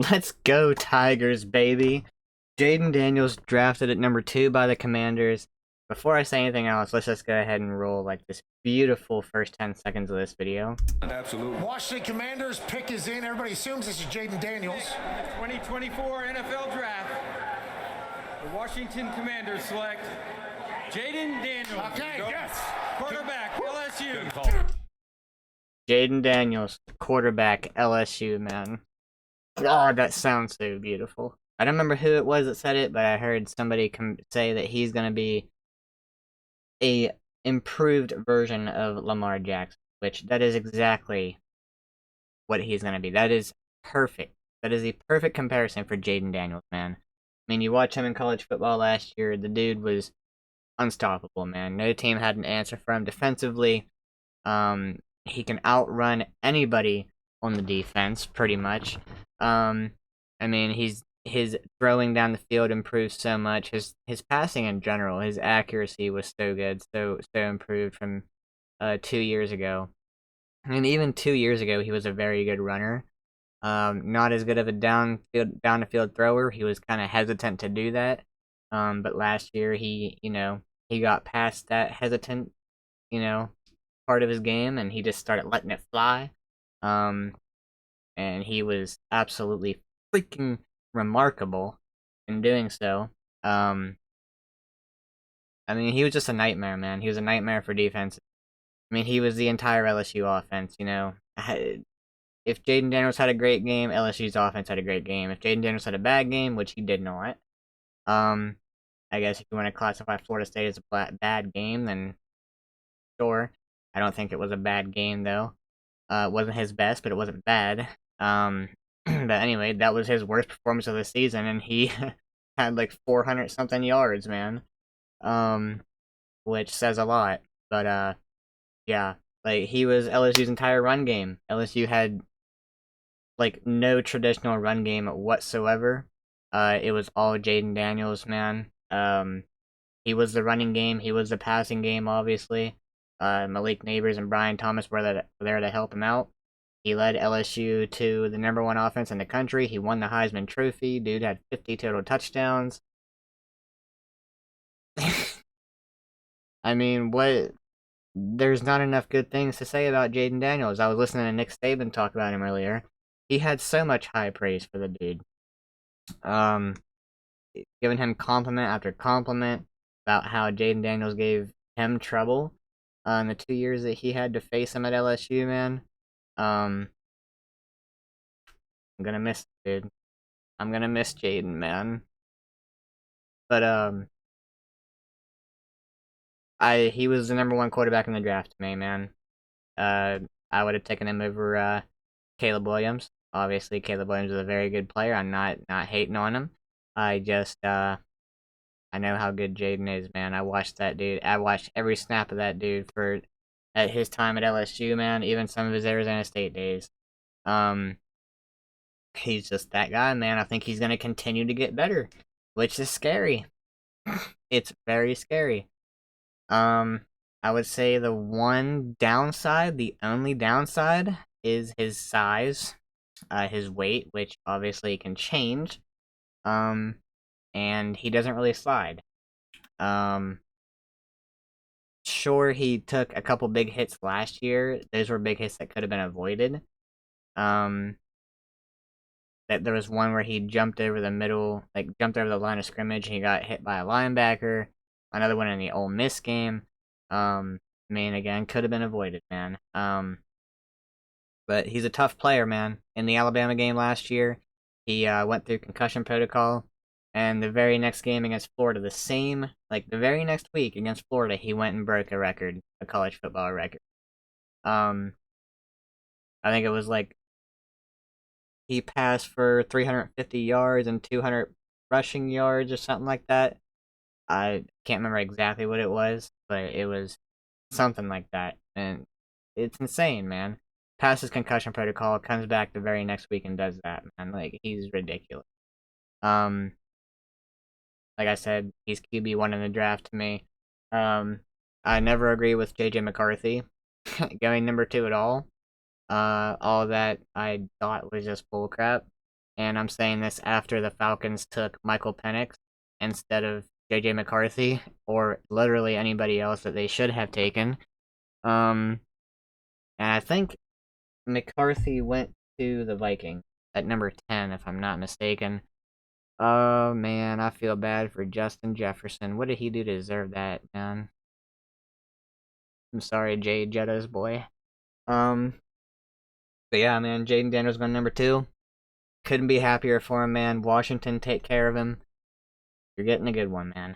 Let's go, Tigers, baby. Jayden Daniels drafted at number 2 by the Commanders. Before I say anything else, let's just go ahead and roll like this beautiful first 10 seconds of this video. Absolutely. Washington Commanders pick is in. Everybody assumes this is Jayden Daniels. 2024 NFL Draft. The Washington Commanders select Jayden Daniels. Okay, yes. Quarterback, LSU. Jayden Daniels, quarterback, LSU, man. God, that sounds so beautiful. I don't remember who it was that said it, but I heard somebody say that he's going to be a improved version of Lamar Jackson, which that is exactly what he's going to be. That is perfect. That is the perfect comparison for Jayden Daniels, man. I mean, you watch him in college football last year, the dude was unstoppable, man. No team had an answer for him defensively. He can outrun anybody on the defense, pretty much. I mean, his throwing down the field improved so much. His passing in general, his accuracy was so good, so improved from 2 years ago. And even 2 years ago, he was a very good runner. Not as good of a down the field thrower. He was kind of hesitant to do that. But last year he got past that hesitant, part of his game, and he just started letting it fly. And he was absolutely freaking remarkable in doing so. I mean, he was just a nightmare, man. He was a nightmare for defense. I mean, he was the entire LSU offense, If Jayden Daniels had a great game, LSU's offense had a great game. If Jayden Daniels had a bad game, which he did not, I guess if you want to classify Florida State as a bad game, then sure. I don't think it was a bad game, though. It wasn't his best, but it wasn't bad. But anyway, that was his worst performance of the season, and he had like 400 something yards, man. Which says a lot. But yeah, like he was LSU's entire run game. LSU had like no traditional run game whatsoever. It was all Jayden Daniels, man. He was the running game. He was the passing game, obviously. Malik Neighbors and Brian Thomas were there to help him out. He led LSU to the #1 offense in the country. He won the Heisman Trophy. Dude had 50 total touchdowns. I mean, what? There's not enough good things to say about Jayden Daniels. I was listening to Nick Saban talk about him earlier. He had so much high praise for the dude. Um, Giving him compliment after compliment about how Jayden Daniels gave him trouble in the 2 years that he had to face him at LSU, man. I'm gonna miss dude. I'm gonna miss Jayden, man. But he was the #1 quarterback in the draft to me, man. I would have taken him over Caleb Williams. Obviously, Caleb Williams is a very good player. I'm not hating on him. I just I know how good Jayden is, man. I watched that dude. I watched every snap of that dude at his time at LSU, man. Even some of his Arizona State days. He's just that guy, man. I think he's gonna continue to get better, which is scary. It's very scary. I would say the one downside, the only downside, is his size, his weight, which obviously can change. And he doesn't really slide. Sure, he took a couple big hits last year. Those were big hits that could have been avoided. That there was one where he jumped over the middle, like jumped over the line of scrimmage, and he got hit by a linebacker. Another one in the Ole Miss game. I mean, again, could have been avoided, man. But he's a tough player, man. In the Alabama game last year, he went through concussion protocol, and the very next game against Florida, the very next week against Florida, he went and broke a college football record. I think it was like he passed for 350 yards and 200 rushing yards or something like that. I can't remember exactly what it was, but it was something like that. And it's insane, man. Passes concussion protocol, comes back the very next week and does that, man. Like, he's ridiculous. Like I said, he's QB1 in the draft to me. I never agree with JJ McCarthy going #2 at all. All that I thought was just bullcrap. and I'm saying this after the Falcons took Michael Penix instead of JJ McCarthy or literally anybody else that they should have taken. And I think McCarthy went to the Vikings at number 10, if I'm not mistaken. Oh man, I feel bad for Justin Jefferson. What did he do to deserve that, man? I'm sorry, Jay Jetta's boy. Um, but yeah, man, Jayden Daniels going number 2. Couldn't be happier for him, man. Washington, take care of him. You're getting a good one, man.